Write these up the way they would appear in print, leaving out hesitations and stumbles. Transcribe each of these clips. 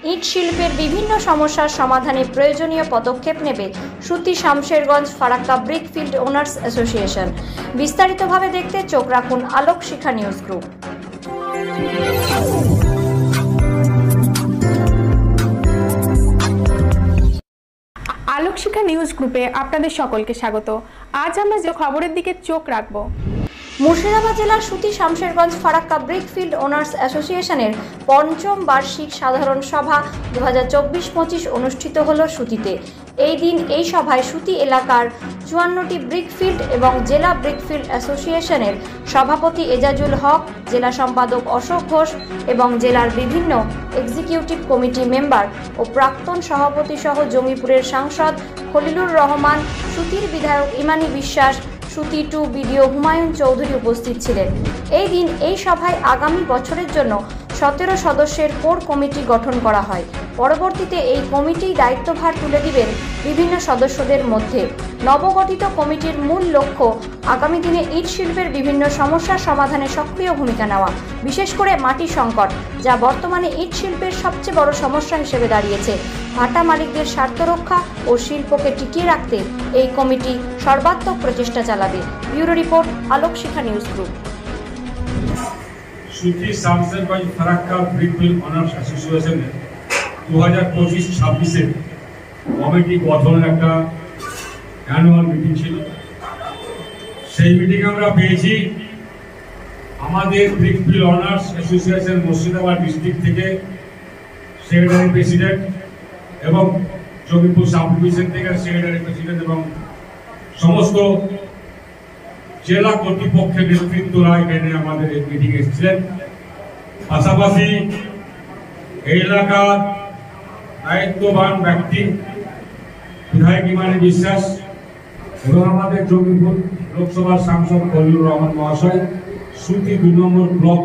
ইট শিল্পের বিভিন্ন সমস্যার সমাধানে প্রয়োজনীয় পদক্ষেপ নেবে সুতি Shamsherganj Farakka brickfield owners association. বিস্তারিতভাবে দেখতে চোখ রাখুন আলোক শিখা নিউজ গ্রুপ। আলোক শিখা নিউজ গ্রুপে আপনাদের সকলকে স্বাগত। আজ আমরা যে খবরের দিকে চোখ রাখব, মুর্শিদাবাদ জেলার সুতি শামশেরগঞ্জ ফারাক্কা ব্রিকফিল্ড ওনার্স অ্যাসোসিয়েশনের পঞ্চম বার্ষিক সাধারণ সভা 2024-25 অনুষ্ঠিত হল সুতিতে। এই দিন এই সভায় সুতি এলাকার 54টি ব্রিকফিল্ড এবং জেলা ব্রিকফিল্ড অ্যাসোসিয়েশনের সভাপতি এজাজুল হক, জেলা সম্পাদক অশোক ঘোষ এবং জেলার বিভিন্ন এক্সিকিউটিভ কমিটি মেম্বার ও প্রাক্তন সভাপতি সহ জমিপুরের সাংসদ খলিলুর রহমান, সুতির বিধায়ক ইমানি বিশ্বাস, সুতি 2 বিডিও হুমায়ুন চৌধুরী উপস্থিত ছিলেন। এই দিন এই সভায় আগামী বছরের জন্য 17 সদস্যের কোর কমিটি গঠন করা হয়। পরবর্তীতে এই কমিটি দায়িত্বভার তুলে দিবেন বিভিন্ন সদস্যদের মধ্যে। নবগঠিত কমিটির মূল লক্ষ্য আগামী দিনে ইট শিল্পের বিভিন্ন সমস্যার সমাধানে সক্রিয় ভূমিকা নেওয়া, বিশেষ করে মাটি সংকট, যা বর্তমানে ইট শিল্পের সবচেয়ে বড় সমস্যা হিসেবে দাঁড়িয়েছে। ভাটা মালিকদের স্বার্থ রক্ষা ও শিল্পকে টিকিয়ে রাখতে এই কমিটি সর্বাত্মক প্রচেষ্টা চালাবে। ব্যুরো রিপোর্ট, আলোক শিখা নিউজ গ্রুপ। সুতি শামশেরগঞ্জ ফারাক্কা ব্রিকফিল্ড ওনার্স অ্যাসোসিয়েশনের 2025-26 কমিটি গঠনের একটা অ্যানুয়াল মিটিং ছিল। সেই মিটিং আমরা পেয়েছি আমাদের brickfield owners association Murshidabad district থেকে সেক্রেটারি প্রেসিডেন্ট এবং জমিপুর সাব ডিভিশন থেকে সেক্রেটারি প্রেসিডেন্ট এবং সমস্ত জেলা কর্তৃপক্ষের নেতৃত্বরা এখানে আমাদের এই মিটিং এসেছিলেন। পাশাপাশি এই এলাকার দায়িত্ববান ব্যক্তি বিধায়ক ইমানি বিশ্বাস এবং আমাদের জমিপুর লোকসভার সাংসদ খলিলুর রহমান মহাশয়, সুতি 2 নম্বর ব্লক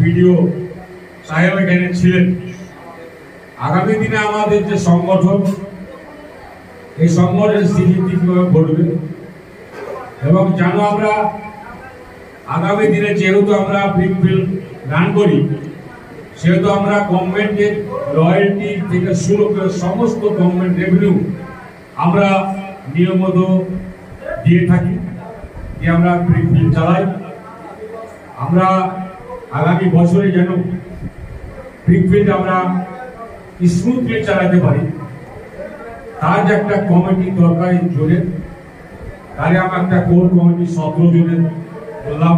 বিডিও সাহেব এখানে ছিলেন। আগামী দিনে আমাদের যে সংগঠন, এই সংগঠনের স্থিতি কিভাবে ঘটবে এবং যেন আমরা আগামী দিনে যেহেতু আমরা ব্রিকফিল্ড রান করি, সেহেতু আমরা গভর্নমেন্টের রয়্যালটি থেকে শুরু করে সমস্ত গভর্নমেন্ট রেভিনিউ আমরা নিয়মিত দিয়ে থাকি, যে আমরা ব্রিকফিল্ড চালাই। আমরা আগামী বছরে যেন ব্রিকফিল্ড আমরা স্মুথলি চালাতে পারি, তার যে একটা কমিটি দরকার জোরের, তাহলে আমরা একটা কোর কমিটি 17 জনের বললাম।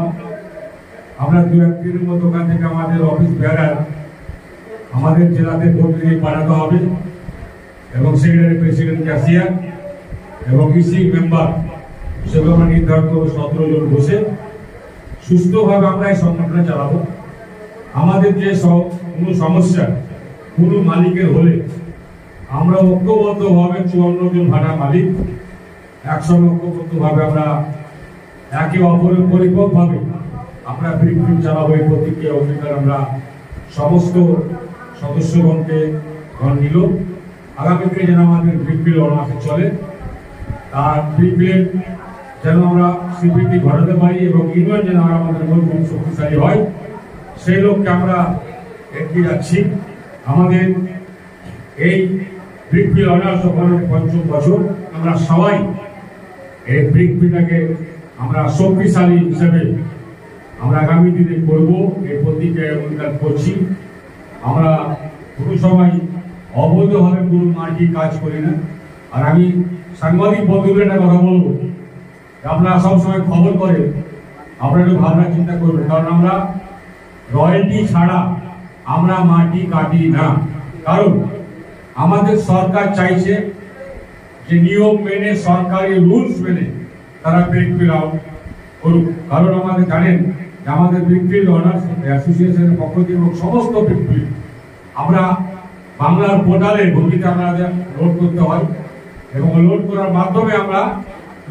আমরা 2-1 দিনের মতো ওখান থেকে আমাদের অফিস বেড়ার আমাদের জেলাতে প্রতিনিধি পাঠাতে হবে এবং সেক্রেটারি প্রেসিডেন্ট ক্যাশিয়ার এবং ইসি মেম্বার হিসেবে আমরা নির্ধারণ করবো 17 জন বসে সুস্থভাবে আমরা এই সংগঠন চালাবো। আমাদের যে কোনো সমস্যা কোনো মালিকের হলে আমরা ঐক্যবদ্ধভাবে 54 জন ভাটা মালিক একসঙ্গে ঐক্যবদ্ধভাবে আমরা একে অপরের পরিপক্কভাবে আমরা ব্রিকফিল্ড চালাবো। এই প্রতিক্রিয়া অঙ্গীকার আমরা সমস্ত সদস্যগণকে নিল। আগামী দিনে যেন আমাদের ব্রিকফিল্ড অনার্সে চলে, আর ব্রিকফিল্ড যেন আমরা স্বীকৃতি ঘটাতে পারি এবং ইউনিয়ন যেন আমাদের মজবুত শক্তিশালী হয়, সেই লক্ষ্যে আমরা এগিয়ে যাচ্ছি। আমাদের এই ব্রিকফিল্ড অনার্স ওখানে 5ম বছর, আমরা সবাই এই ব্রিকফিল্ডটাকে আমরা শক্তিশালী হিসেবে আমরা আগামী দিনে করব, এই প্রতিক্রিয়া অঙ্গীকার করছি। আমরা কোনো সময় অবৈধভাবে কোনো মাটি কাজ করি না। আর আমি সাংবাদিক বন্ধুদের একটা কথা বলবো, আপনারা সবসময় খবর করে আপনারা একটু ভাবনা চিন্তা করবেন, কারণ আমরা রয়্যালটি ছাড়া আমরা মাটি কাটি না। কারণ আমাদের সরকার চাইছে যে নিয়ম মেনে, সরকারি রুলস মেনে তারা ব্রিকফিল্ড করুক। কারণ আমাদের জানেন যে আমাদের ব্রিকফিল্ড ওনার্স অ্যাসোসিয়েশনের পক্ষ থেকে এবং সমস্ত ব্রিকফিল্ড আমরা বাংলার পোর্টালে ভূমিতে আমাদের লোড করতে হয় এবং লোড করার মাধ্যমে আমরা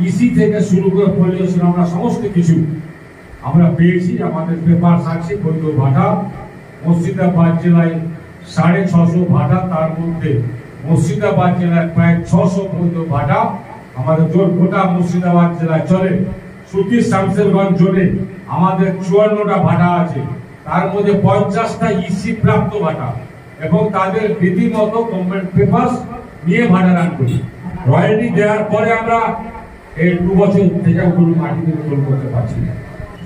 ইসি থেকে শুরু করে পরিবেশন আমরা সমস্ত কিছু আমরা পেয়েছি। আমাদের পেপার আছে বৈধ ভাটা মুর্শিদাবাদ জেলায় 650 ভাটা, তার মধ্যে মুর্শিদাবাদ জেলায় প্রায় 600 বৈধ ভাটা আমাদের গোটা মুর্শিদাবাদ জেলায় চলে। সুতি শামশেরগঞ্জ জোনে আমাদের 54টা ভাটা আছে, তার মধ্যে 50টা ইসি প্রাপ্ত ভাটা এবং তাদের রীতিমতো গভর্নমেন্ট পেপারস নিয়ে ভাড়া রান করি। রয়্যালটি দেওয়ার পরে আমরা এই 2 বছর থেকে কোনো মাটি উত্তোলন করতে পারছি না।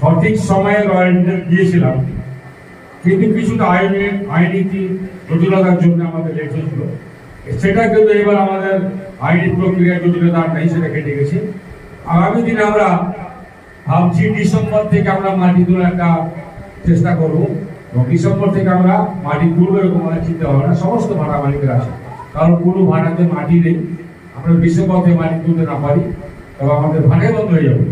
সঠিক সময়ে রয়্যালটি দিয়েছিলাম, কিন্তু কিছুটা আইনি জটিলতার জন্য আমাদের লেট হয়েছিল। সেটা কিন্তু এবার আমাদের আইনি প্রক্রিয়া জটিলতা নেই, সেটা কেটে গেছে। আগামী দিনে আমরা ভাবছি ডিসেম্বর থেকে আমরা মাটি তোলার একটা চেষ্টা করবো, এবং ডিসেম্বর থেকে আমরা মাটি তুলবো এরকম আমাদের চিন্তা ভাবনা সমস্ত ভাড়া মালিকের আছে। কারণ কোনো ভাড়াতে মাটি নেই, আমরা ডিসেম্বর থেকে মাটি তুলতে না পারি তবে আমাদের ভাড়াই বন্ধ হয়ে যাবে।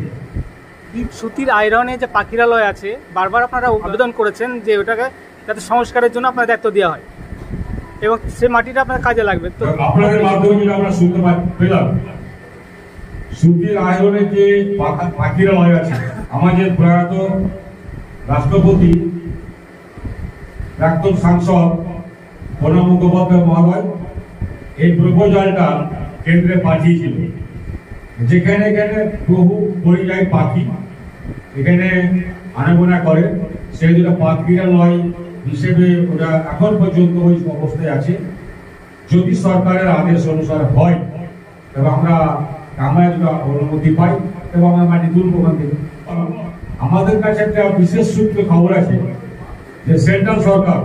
সুতির আয়রনে যে পাখিরালয় আছে, বারবার আপনারা আবেদন করেছেন যে ওটাকে যাতে সংস্কারের জন্য আপনার দায়িত্ব দেওয়া হয় এবং সে মাটিটা আপনার কাজে লাগবে। তো আপনাদের মাধ্যমে যেটা আমরা শুনতে পেলাম, সুতির আয়রনে যে পাখিরালয় আছে, আমাদের প্রয়াত রাষ্ট্রপতি প্রাক্তন সাংসদ প্রণব মুখোপাধ্যায় মহোদয় এই প্রপোজালটা কেন্দ্রে পাঠিয়েছিল, যেখানে এখানে বহু পরিযায়ী পাখি এখানে আনাগোনা করে, সেই যেটা পাখিরালয় হিসেবে ওটা এখন পর্যন্ত ওই অবস্থায় আছে। যদি সরকারের আদেশ অনুসার হয় তবে আমরা অনুমতি পাই এবং আমরা মাটি তুলব ওখান থেকে। আমাদের কাছে একটা বিশেষ সূত্রে খবর আছে যে সেন্ট্রাল সরকার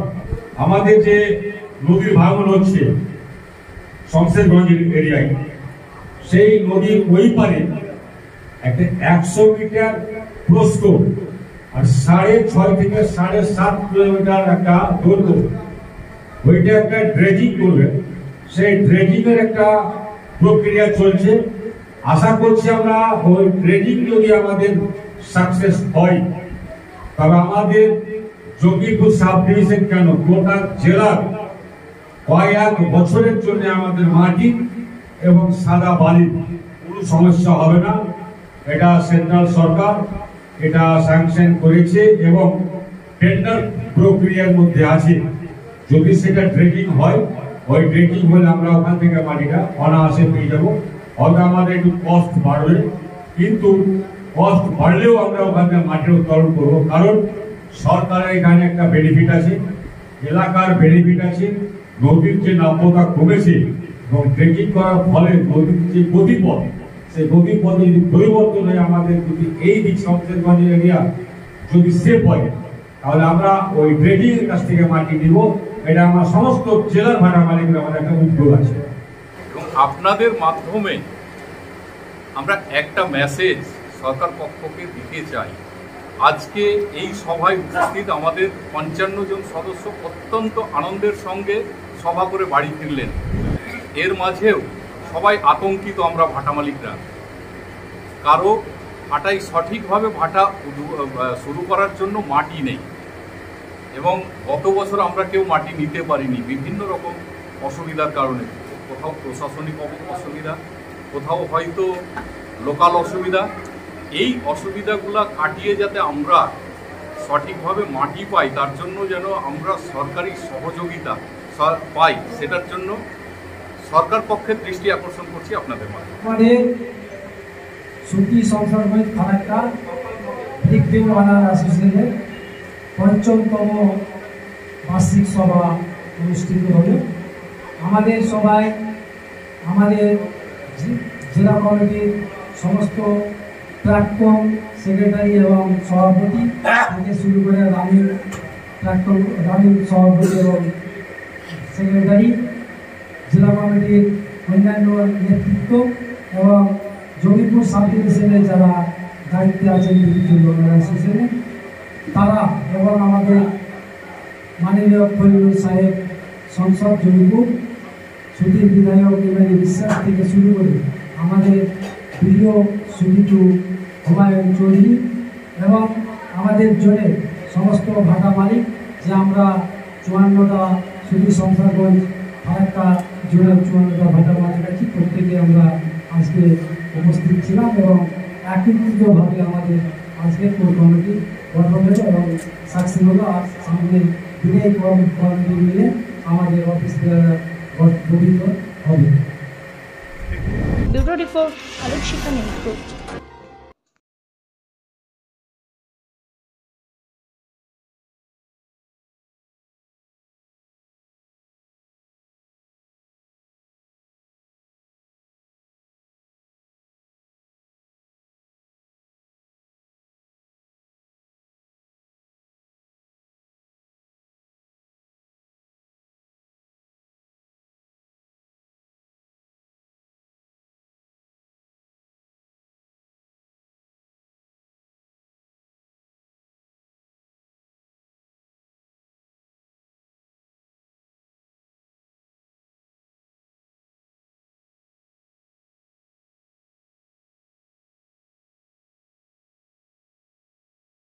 আমাদের যে নদীর ভাঙন হচ্ছে শমশেরগঞ্জ এরিয়ায়, সেই নদীর ওই পারে একটা 100 মিটার প্রস্থ আর 6.5 থেকে 7.5 কিলোমিটার একটা দৈর্ঘ্য, ওইটা একটা ড্রেজিং করবে। সেই ড্রেজিং এর একটা প্রক্রিয়া চলছে। আশা করছি আমরা ওই ড্রেজিং যদি আমাদের সাকসেস হয় তবে আমাদের জঙ্গিপুর সাব ডিভিশন কেন গোটা জেলার কয়েক বছরের জন্য আমাদের মাটি এবং সাদা বালির কোনো সমস্যা হবে না। এটা সেন্ট্রাল সরকার এটা স্যাংশন করেছে এবং টেন্ডার প্রক্রিয়ার মধ্যে আছে। যদি সেটা ড্রেজিং হয়, ওই ড্রেজিং হলে আমরা ওখান থেকে মাটিটা অনায়াসে পেয়ে যাবো। হয়তো আমাদের একটু কস্ট বাড়বে, কিন্তু কস্ট বাড়লেও আমরা ওখান থেকে মাটির উত্তোলন করবো, কারণ সরকারের এখানে একটা বেনিফিট আছে, এলাকার বেনিফিট আছে। নদীর যে নাব্যতা কমেছে এবং ড্রেজিং করার ফলে নদীর যে গতিপথ, সেই গতিপথে যদি পরিবর্তন হয়, আমাদের যদি এই দিক শমশেরগঞ্জ এরিয়া যদি সেফ হয় তাহলে আমরা ওই ড্রেজিং এর কাছ থেকে মাটি নিব। এটা আমার সমস্ত জেলার ভাড়া মালিকরা আমাদের একটা উদ্যোগ আছে। এবং আপনাদের মাধ্যমে আমরা একটা মেসেজ সরকার পক্ষকে দিতে চাই। আজকে এই সভায় উপস্থিত আমাদের 55 জন সদস্য অত্যন্ত আনন্দের সঙ্গে সভা করে বাড়ি ফিরলেন। এর মাঝেও সবাই আতঙ্কিত আমরা ভাটা মালিকরা, কারো ভাটাই সঠিকভাবে ভাটা শুরু করার জন্য মাটি নেই এবং গত বছর আমরা কেউ মাটি নিতে পারিনি বিভিন্ন রকম অসুবিধার কারণে। কোথাও প্রশাসনিক অসুবিধা, কোথাও হয়তো লোকাল অসুবিধা। এই অসুবিধাগুলো কাটিয়ে যাতে আমরা সঠিকভাবে মাটি পাই, তার জন্য যেন আমরা সরকারি সহযোগিতা পাই, সেটার জন্য সরকার পক্ষের দৃষ্টি আকর্ষণ করছি আপনাদের মাধ্যমে। আমাদের সুতি সংসর্গঞ্জ ফারাক্কা ব্রিক ফিল্ড ওনার্স অ্যাসোসিয়েশনের ৫৫তম বার্ষিক সভা অনুষ্ঠিত হলো। আমাদের সবাই আমাদের জেলা কমিটির সমস্ত প্রাক্তন সেক্রেটারি এবং সভাপতি থেকে শুরু করে রানিং সভাপতি এবং সেক্রেটারি, জেলা কমিটির অন্যান্য নেতৃত্ব এবং জঙ্গিপুর সাব ডিভিশনের যারা দায়িত্বে আছেন বিভিন্ন অ্যাসোসিয়েশনে তারা এবং আমাদের মাননীয় ফরিদুল সাহেব সংসদ জঙ্গিপুর, সুধীর বিধায়ক এমএলএ বিশ্বাস থেকে শুরু করে আমাদের প্রিয় সুবিটু হুমায়ুন চৌধুরী এবং আমাদের জোরে সমস্ত ভাটা মালিক, যে আমরা ৫৪টা সুধীর সংসদগঞ্জ ফারাক্কা জোরের ৫৪টা ভাটা মালিক আছি, প্রত্যেকে আমরা আজকে উপস্থিত ছিলাম এবং একত্রিতভাবে আমাদের আজকের কোর কমিটি গঠন হলো এবং সাকসেস হলো। আর সামনে দিনে কমিটি মিলে আমাদের অফিস গঠিত হবে। ব্যুরো রিপোর্ট আলোক শিক্ষা নিউজ গ্রুপ।